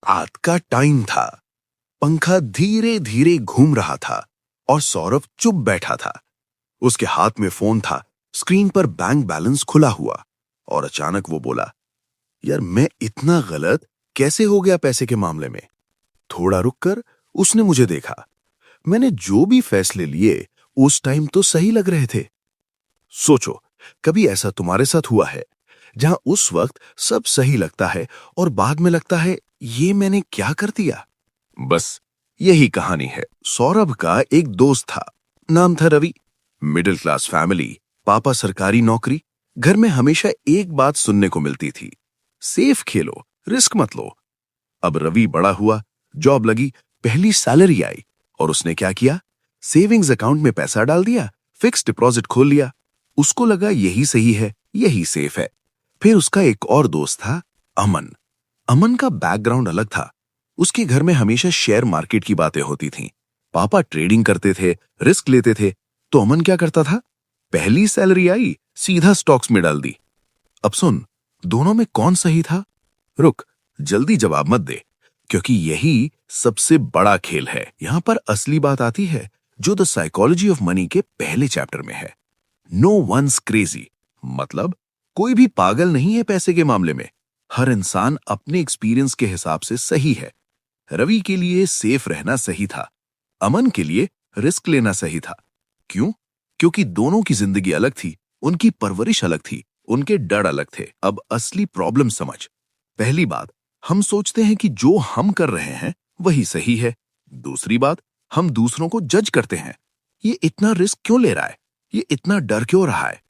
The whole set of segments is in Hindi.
रात का टाइम था। पंखा धीरे धीरे घूम रहा था और सौरभ चुप बैठा था। उसके हाथ में फोन था, स्क्रीन पर बैंक बैलेंस खुला हुआ और अचानक वो बोला, यार मैं इतना गलत कैसे हो गया पैसे के मामले में। थोड़ा रुककर उसने मुझे देखा। मैंने जो भी फैसले लिए उस टाइम तो सही लग रहे थे। सोचो, कभी ऐसा तुम्हारे साथ हुआ है जहां उस वक्त सब सही लगता है और बाद में लगता है ये मैंने क्या कर दिया। बस यही कहानी है। सौरभ का एक दोस्त था, नाम था रवि। मिडिल क्लास फैमिली, पापा सरकारी नौकरी। घर में हमेशा एक बात सुनने को मिलती थी, सेफ खेलो, रिस्क मत लो। अब रवि बड़ा हुआ, जॉब लगी, पहली सैलरी आई और उसने क्या किया, सेविंग्स अकाउंट में पैसा डाल दिया, फिक्स डिपॉजिट खोल लिया। उसको लगा यही सही है, यही सेफ है। फिर उसका एक और दोस्त था, अमन। अमन का बैकग्राउंड अलग था। उसके घर में हमेशा शेयर मार्केट की बातें होती थीं। पापा ट्रेडिंग करते थे, रिस्क लेते थे। तो अमन क्या करता था, पहली सैलरी आई सीधा स्टॉक्स में डाल दी। अब सुन, दोनों में कौन सही था? रुक, जल्दी जवाब मत दे, क्योंकि यही सबसे बड़ा खेल है। यहां पर असली बात आती है जो द साइकोलॉजी ऑफ मनी के पहले चैप्टर में है। नो वंस क्रेजी, मतलब कोई भी पागल नहीं है पैसे के मामले में। हर इंसान अपने एक्सपीरियंस के हिसाब से सही है। रवि के लिए सेफ रहना सही था, अमन के लिए रिस्क लेना सही था। क्यों? क्योंकि दोनों की जिंदगी अलग थी, उनकी परवरिश अलग थी, उनके डर अलग थे। अब असली प्रॉब्लम समझ। पहली बात, हम सोचते हैं कि जो हम कर रहे हैं वही सही है। दूसरी बात, हम दूसरों को जज करते हैं, ये इतना रिस्क क्यों ले रहा है, ये इतना डर क्यों रहा है।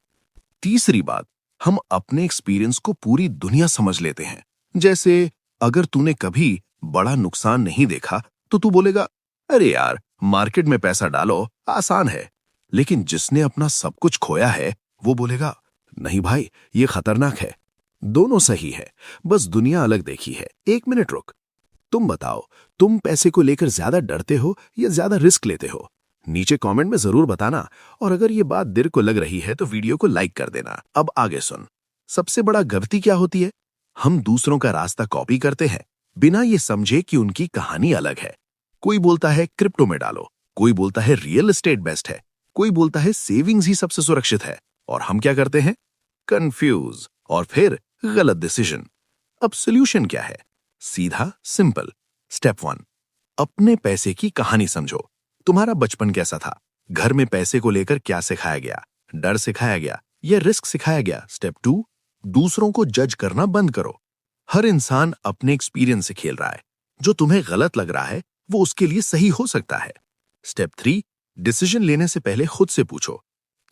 तीसरी बात, हम अपने एक्सपीरियंस को पूरी दुनिया समझ लेते हैं। जैसे अगर तूने कभी बड़ा नुकसान नहीं देखा तो तू बोलेगा, अरे यार मार्केट में पैसा डालो, आसान है। लेकिन जिसने अपना सब कुछ खोया है वो बोलेगा, नहीं भाई ये खतरनाक है। दोनों सही है, बस दुनिया अलग देखी है। एक मिनट रुक, तुम बताओ, तुम पैसे को लेकर ज्यादा डरते हो या ज्यादा रिस्क लेते हो? नीचे कमेंट में जरूर बताना। और अगर ये बात दिल को लग रही है तो वीडियो को लाइक कर देना। अब आगे सुन। सबसे बड़ा गलती क्या होती है, हम दूसरों का रास्ता कॉपी करते हैं बिना ये समझे कि उनकी कहानी अलग है। कोई बोलता है क्रिप्टो में डालो, कोई बोलता है रियल एस्टेट बेस्ट है, कोई बोलता है सेविंग्स ही सबसे सुरक्षित है। और हम क्या करते हैं, कंफ्यूज और फिर गलत डिसीजन। अब सॉल्यूशन क्या है? सीधा सिंपल। स्टेप 1, अपने पैसे की कहानी समझो। तुम्हारा बचपन कैसा था? घर में पैसे को लेकर क्या सिखाया गया? डर सिखाया गया या रिस्क सिखाया गया? स्टेप 2, दूसरों को जज करना बंद करो। हर इंसान अपने एक्सपीरियंस से खेल रहा है। जो तुम्हें गलत लग रहा है वो उसके लिए सही हो सकता है। स्टेप 3, डिसीजन लेने से पहले खुद से पूछो,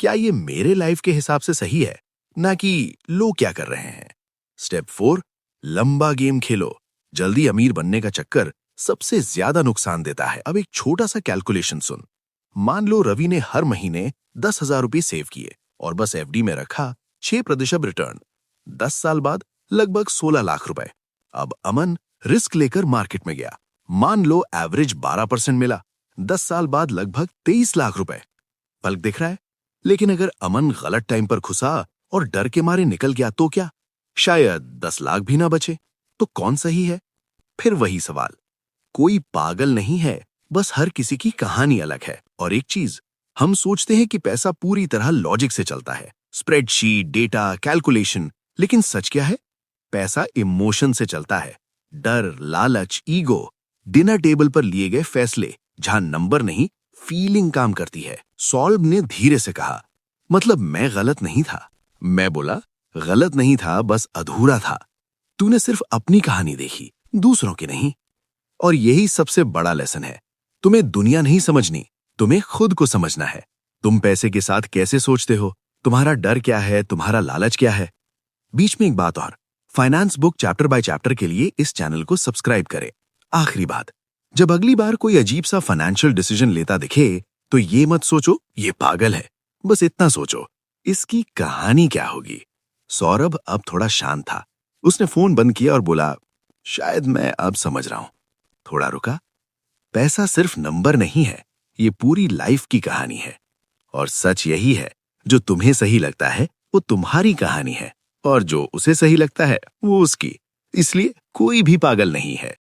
क्या ये मेरे लाइफ के हिसाब से सही है, ना कि लोग क्या कर रहे हैं। स्टेप 4, लंबा गेम खेलो। जल्दी अमीर बनने का चक्कर सबसे ज्यादा नुकसान देता है। अब एक छोटा सा कैलकुलेशन सुन। मान लो रवि ने हर महीने 10,000 रुपये सेव किए और बस एफडी में रखा 6% रिटर्न। 10 साल बाद लगभग 16 लाख रुपए। अब अमन रिस्क लेकर मार्केट में गया, मान लो एवरेज 12% मिला। 10 साल बाद लगभग 23 लाख रुपए। फर्क दिख रहा है? लेकिन अगर अमन गलत टाइम पर घुसा और डर के मारे निकल गया तो क्या? शायद 10 लाख भी ना बचे। तो कौन सही है? फिर वही सवाल, कोई पागल नहीं है, बस हर किसी की कहानी अलग है। और एक चीज, हम सोचते हैं कि पैसा पूरी तरह लॉजिक से चलता है, स्प्रेडशीट, डेटा, कैलकुलेशन। लेकिन सच क्या है? पैसा इमोशन से चलता है। डर, लालच, ईगो, डिनर टेबल पर लिए गए फैसले, जहां नंबर नहीं फीलिंग काम करती है। सॉल्व ने धीरे से कहा, मतलब मैं गलत नहीं था। मैं बोला, गलत नहीं था, बस अधूरा था। तूने सिर्फ अपनी कहानी देखी, दूसरों की नहीं। और यही सबसे बड़ा लेसन है। तुम्हें दुनिया नहीं समझनी, तुम्हें खुद को समझना है। तुम पैसे के साथ कैसे सोचते हो, तुम्हारा डर क्या है, तुम्हारा लालच क्या है। बीच में एक बात और, finance book chapter by chapter के लिए इस चैनल को सब्सक्राइब करें। आखिरी बात, जब अगली बार कोई अजीब सा फाइनेंशियल डिसीजन लेता दिखे तो ये मत सोचो ये पागल है, बस इतना सोचो इसकी कहानी क्या होगी। सौरभ अब थोड़ा शांत था। उसने फोन बंद किया और बोला, शायद मैं अब समझ रहा हूं। थोड़ा रुका, पैसा सिर्फ नंबर नहीं है, ये पूरी लाइफ की कहानी है। और सच यही है, जो तुम्हें सही लगता है वो तुम्हारी कहानी है, और जो उसे सही लगता है वो उसकी। इसलिए कोई भी पागल नहीं है।